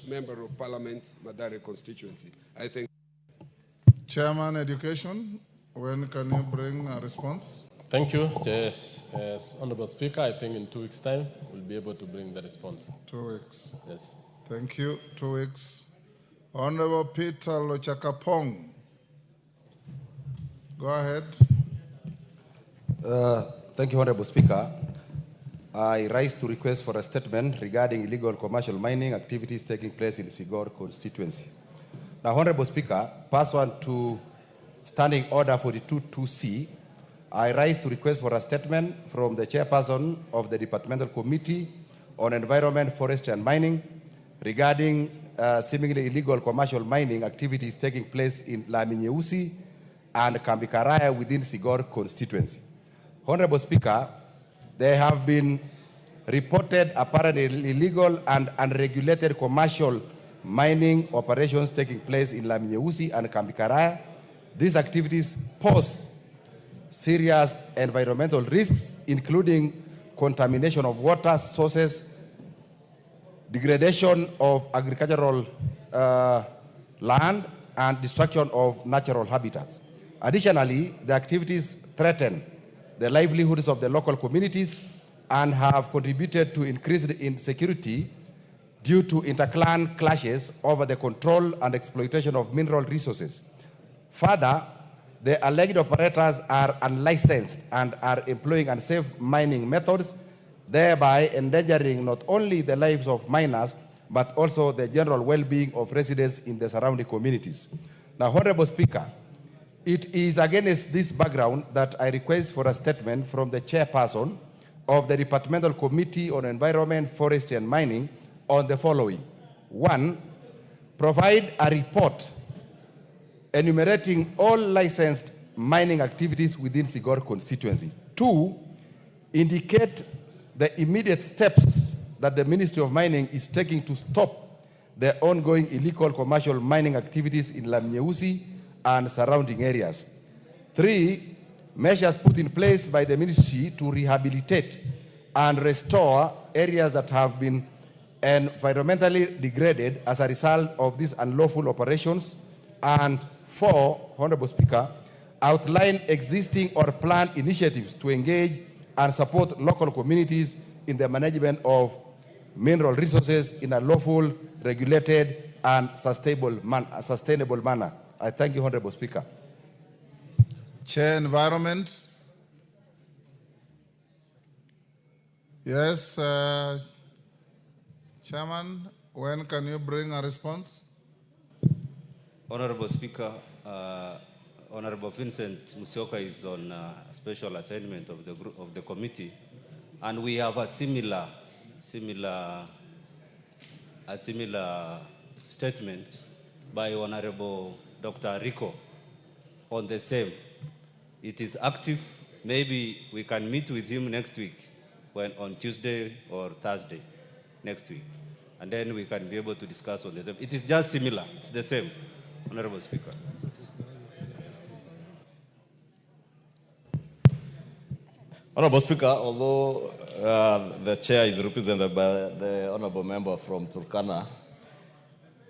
Member of Parliament, Madare constituency. I thank. Chairman, Education, when can you bring a response? Thank you, Honorable Speaker. I think in 2 weeks' time, we'll be able to bring the response. 2 weeks. Yes. Thank you. 2 weeks. Honorable Peter Lochakapong. Go ahead. Thank you, Honorable Speaker. I rise to request for a statement regarding illegal commercial mining activities taking place in Sigor constituency. Now, Honorable Speaker, pursuant to Standing Order 42.2c, I rise to request for a statement from the chairperson of the Departmental Committee on Environment, Forestry and Mining regarding seemingly illegal commercial mining activities taking place in Laminyeusi and Kambikaraya within Sigor constituency. Honorable Speaker, there have been reported apparently illegal and unregulated commercial mining operations taking place in Laminyeusi and Kambikaraya. These activities pose serious environmental risks, including contamination of water sources, degradation of agricultural land, and destruction of natural habitats. Additionally, the activities threaten the livelihoods of the local communities and have contributed to increased insecurity due to inter-clan clashes over the control and exploitation of mineral resources. Further, the alleged operators are unlicensed and are employing unsafe mining methods, thereby endangering not only the lives of miners, but also the general well-being of residents in the surrounding communities. Now, Honorable Speaker, it is against this background that I request for a statement from the chairperson of the Departmental Committee on Environment, Forestry and Mining on the following. 1, provide a report enumerating all licensed mining activities within Sigor constituency. 2, indicate the immediate steps that the Ministry of Mining is taking to stop the ongoing illegal commercial mining activities in Laminyeusi and surrounding areas. 3, measures put in place by the ministry to rehabilitate and restore areas that have been environmentally degraded as a result of these unlawful operations. And 4, Honorable Speaker, outline existing or planned initiatives to engage and support local communities in the management of mineral resources in a lawful, regulated, and sustainable manner. I thank you, Honorable Speaker. Chair, Environment. Yes, Chairman, when can you bring a response? Honorable Speaker, Honorable Vincent Musyoka is on a special assignment of the committee, and we have a similar statement by Honorable Dr. Rico on the same. It is active. Maybe we can meet with him next week, on Tuesday or Thursday next week, and then we can be able to discuss on the. It is just similar. It's the same, Honorable Speaker. Honorable Speaker, although the chair is represented by the honorable member from Turkana,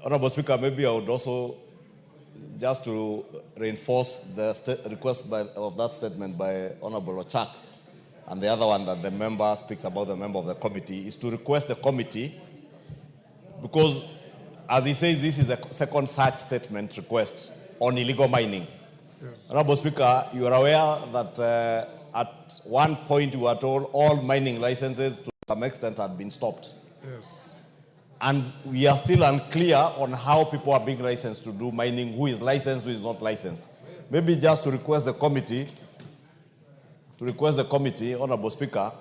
Honorable Speaker, maybe I would also, just to reinforce the request of that statement by Honorable Ochaks, and the other one that the member speaks about, the member of the committee, is to request the committee, because as he says, this is a second such statement request on illegal mining. Yes. Honorable Speaker, you are aware that at one point we were told all mining licenses to some extent had been stopped. Yes. And we are still unclear on how people are being licensed to do mining, who is licensed, who is not licensed. Maybe just to request the committee, Honorable Speaker,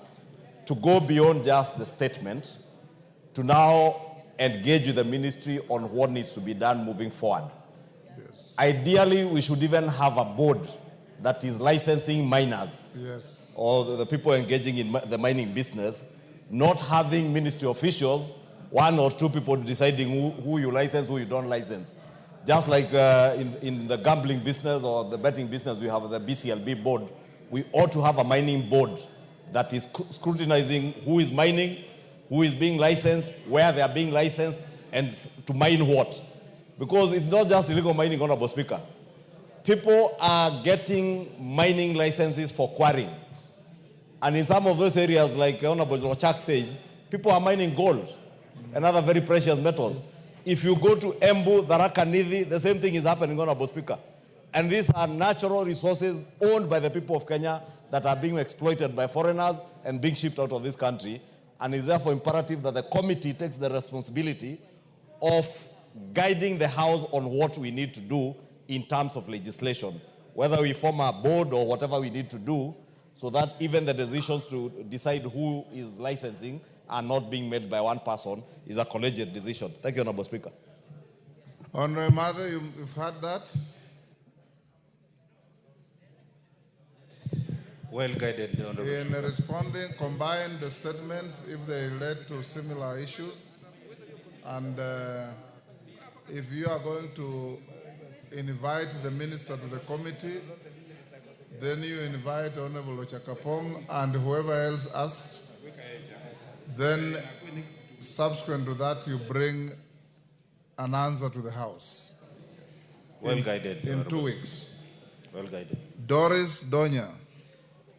to go beyond just the statement, to now engage with the ministry on what needs to be done moving forward. Yes. Ideally, we should even have a board that is licensing miners, yes, or the people engaging in the mining business, not having ministry officials, 1 or 2 people deciding who you license, who you don't license. Just like in the gambling business or the betting business, we have the BCLB board. We ought to have a mining board that is scrutinizing who is mining, who is being licensed, where they are being licensed, And to mine what? Because it's not just illegal mining, Honorable Speaker. People are getting mining licenses for quarrying. And in some of those areas, like Honorable Rochak says, people are mining gold and other very precious metals. If you go to Embu, Tharaka Nithi, the same thing is happening, Honorable Speaker. And these are natural resources owned by the people of Kenya that are being exploited by foreigners and being shipped out of this country. And it's therefore imperative that the committee takes the responsibility of guiding the House on what we need to do in terms of legislation, whether we form a board or whatever we need to do, so that even the decisions to decide who is licensing are not being made by one person, is a collegiate decision. Thank you, Honorable Speaker. Honorable Mother, you've heard that? Well guided, Honorable In Speaker. responding, combine the statements if they relate to similar issues. And if you are going to invite the minister to the committee, then you invite Honorable Ochakapong and whoever else asked. Then, subsequent to that, you bring an answer to the House. Well guided. In Honorable 2 Speaker. weeks. Well guided. Doris Donya,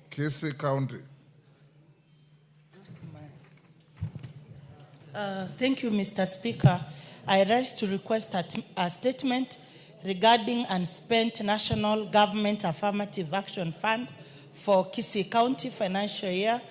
Kisii County. Thank you, Mr. Speaker. I rise to request a statement regarding unspent National Government Affirmative Action Fund for Kisii County financial year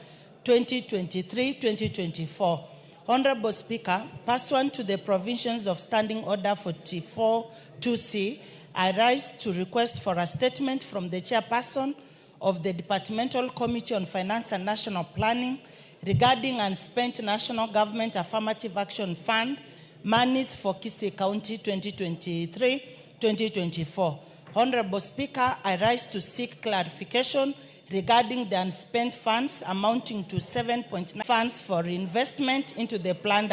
2023-2024. Honorable Speaker, pursuant to the provisions of Standing Order 44-2C, I rise to request for a statement from the chairperson of the Departmental Committee on Finance and National Planning regarding unspent National Government Affirmative Action Fund monies for Kisii County 2023-2024. Honorable Speaker, I rise to seek clarification regarding the unspent funds amounting to 7.9 funds for reinvestment into the planned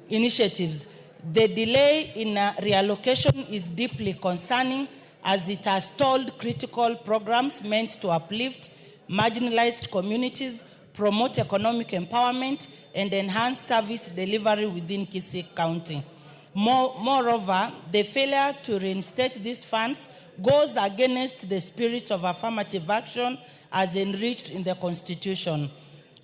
initiatives. The delay in reallocation is deeply concerning as it has stalled critical programs meant to uplift marginalized communities, promote economic empowerment, and enhance service delivery within Kisii County. Moreover, the failure to reinstate these funds goes against the spirit of affirmative action as enriched in the Constitution.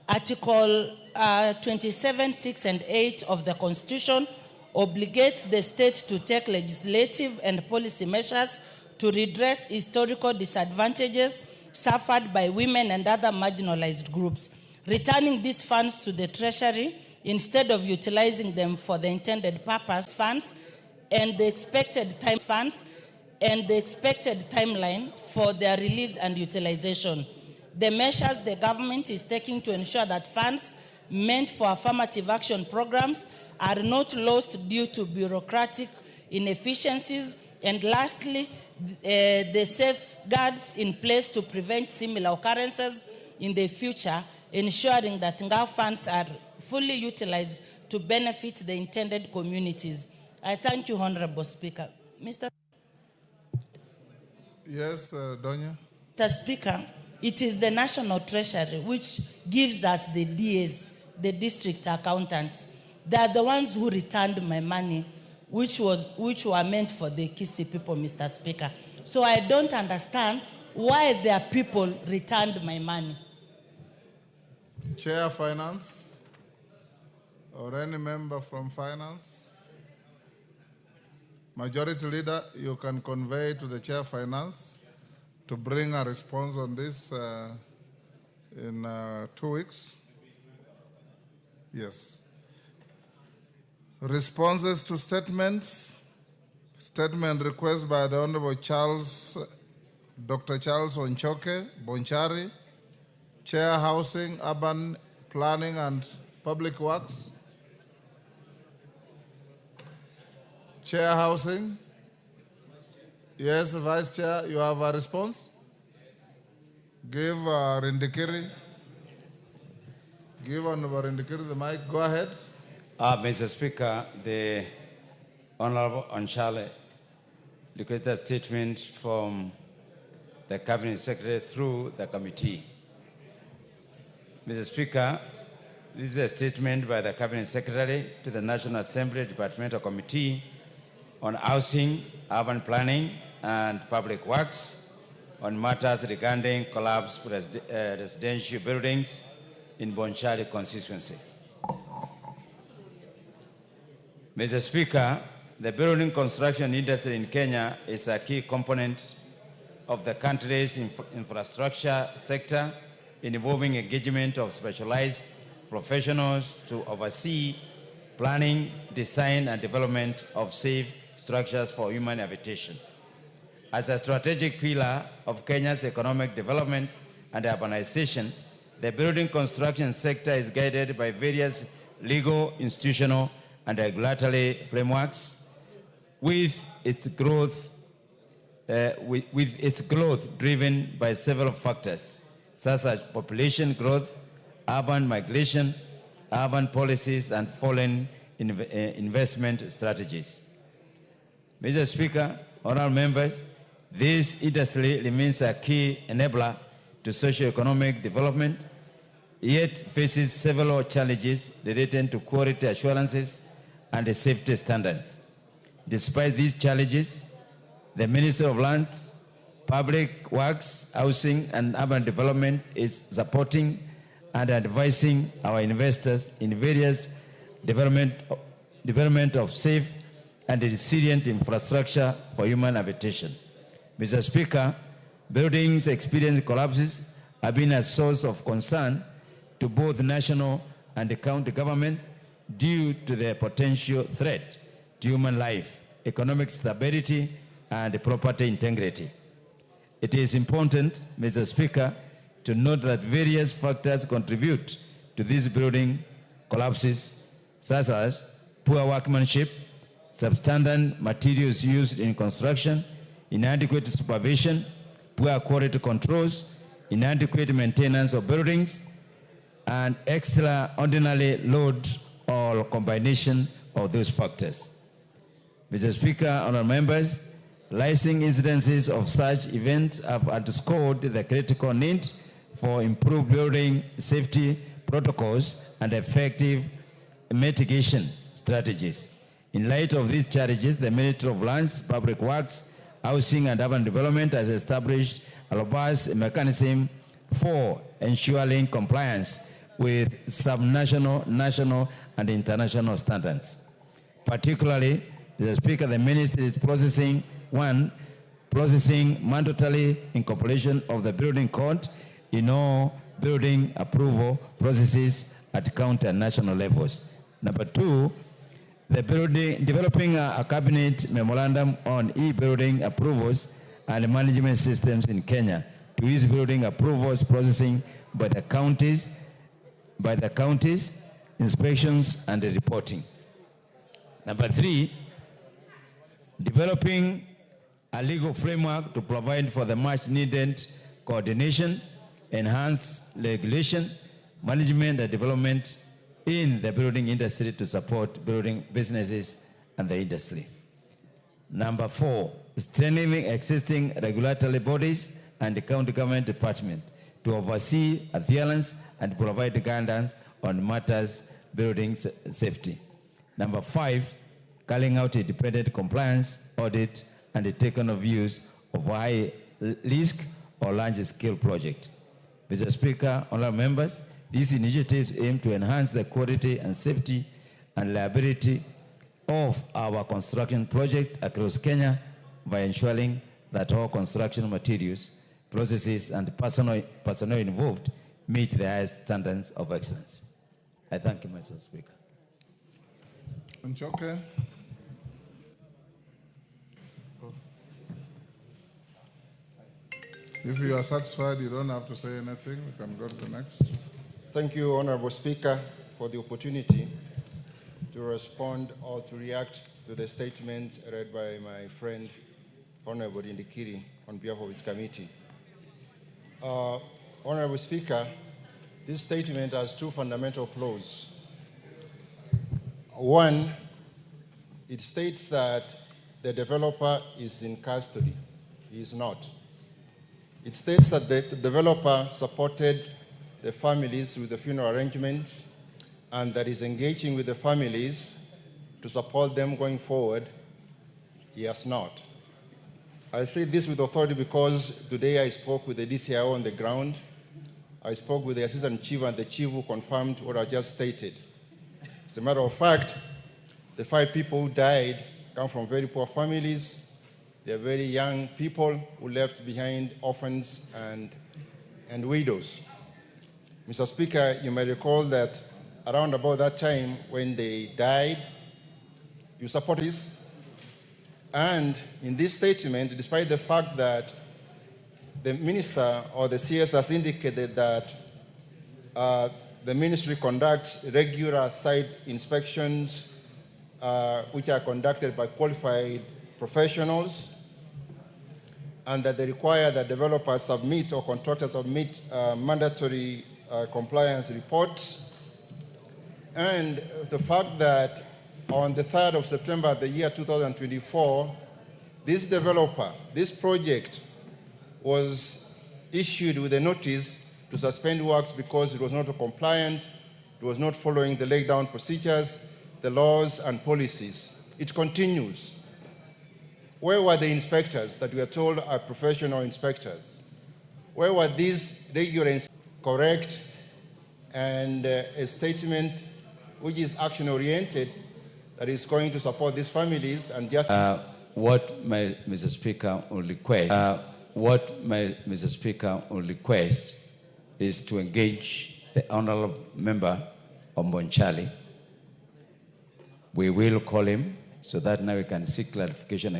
Article 27, 6, and 8 of the Constitution obligates the state to take legislative and policy measures to redress historical disadvantages suffered by women and other marginalized groups. Returning these funds to the Treasury instead of utilizing them for the intended purpose funds and the expected timeline for their release and utilization. The measures the government is taking to ensure that funds meant for affirmative action programs are not lost due to bureaucratic inefficiencies, and lastly, the safeguards in place to prevent similar occurrences in the future, ensuring that NGAW funds are fully utilized to benefit the intended communities. I thank you, Honorable Speaker. Mr. Yes, Donya. Mr. Speaker, it is the National Treasury which gives us the DAs, the district accountants. They are the ones who returned my money, which were meant for the Kisii people, Mr. Speaker. So I don't understand why their people returned my money. Chair Finance, or any member from Finance. Majority Leader, you can convey to the Chair Finance to bring a response on this in 2 weeks. Yes. Responses to statements. Statement request by the Honorable Dr. Charles Onchoke, Bonchari, Chair Housing, Urban Planning and Public Works. Chair Housing. Yes, Vice Chair, you have a response? Give Rindikiri. Give Honorable Rindikiri the mic. Go ahead. Mr. Speaker, the Honorable Onchale requested a statement from the Cabinet Secretary through the committee. Mr. Speaker, This is a statement by the Cabinet Secretary to the National Assembly Departmental Committee on Housing, Urban Planning, and Public Works on matters regarding collapsed residential buildings in Bonchari constituency. Mr. Speaker, the building construction industry in Kenya is a key component of the country's infrastructure sector, involving engagement of specialized professionals to oversee planning, design, and development of safe structures for human habitation. As a strategic pillar of Kenya's economic development and urbanization, the building construction sector is guided by various legal, institutional, and regulatory frameworks, with its growth driven by several factors, such as population growth, urban migration, urban policies, and foreign investment strategies. Mr. Speaker, honorable members, this industry remains a key enabler to socio-economic development, yet faces several challenges related to quality assurances and safety standards. Despite these challenges, the Ministry of Lands, Public Works, Housing, and Urban Development is supporting and advising our investors in various development of safe and resilient infrastructure for human habitation. Mr. Speaker, buildings experiencing collapses have been a source of concern to both national and county government due to their potential threat to human life, economic stability, and property integrity. It is important, Mr. Speaker, to note that various factors contribute to these building collapses, such as poor workmanship, substandard materials used in construction, inadequate supervision, poor quality controls, inadequate maintenance of buildings, and extraordinary load or combination of those factors. Mr. Speaker, honorable members, rising incidences of such events have underscored the critical need for improved building safety protocols and effective mitigation strategies. In light of these challenges, the Ministry of Lands, Public Works, Housing, and Urban Development has established a robust mechanism for ensuring compliance with subnational, national, and international standards. Particularly, Mr. Speaker, the Ministry is processing mandatory incorporation of the building code in all building approval processes at county and national levels. Number two, developing a cabinet memorandum on e-building approvals and management systems in Kenya to ease building approvals processing by the counties, inspections, and reporting. Number three, developing a legal framework to provide for the much needed coordination, enhanced regulation, management, and development in the building industry to support building businesses and the industry. Number four, strengthening existing regulatory bodies and the county government department to oversee adherence and provide guidance on matters building safety. Number five, carrying out independent compliance audit and the taking of views of high risk or large scale project. Mr. Speaker, honorable members, these initiatives aim to enhance the quality and safety and reliability of our construction project across Kenya by ensuring that all construction materials, processes, and personnel involved meet the highest standards of excellence. I thank you, Mr. Speaker. Nchoke. If you are satisfied, you don't have to say anything. We can go to the next. Thank you, Honorable Speaker, for the opportunity to respond or to react to the statement read by my friend, Honorable Indikiri, on behalf of his committee. Honorable Speaker, this statement has two fundamental flaws. One, it states that the developer is in custody. He is not. It states that the developer supported the families with the funeral arrangements and that is engaging with the families to support them going forward, he has not. I say this with authority because today I spoke with the DCIO on the ground. I spoke with the Assistant Chief and the Chief who confirmed what I just stated. As a matter of fact, the 5 people who died come from very poor families. They are very young people who left behind orphans and widows. Mr. Speaker, you may recall that around about that time when they died, you supported this. And in this statement, despite the fact that the minister or the CS has indicated that the ministry conducts regular site inspections which are conducted by qualified professionals, and that they require that developers submit or contractors submit mandatory compliance reports, and the fact that on the 3rd of September of the year 2024, this developer, this project was issued with a notice to suspend works because it was not compliant, it was not following the laid-down procedures, the laws and policies. It continues. Where were the inspectors that we are told are professional inspectors? Where were these regular correct and a statement which is action-oriented that is going to support these families and just... Mr. Speaker will request, Mr. Speaker will request is to engage the honorable member of Bonchali. We will call him so that now we can seek clarification.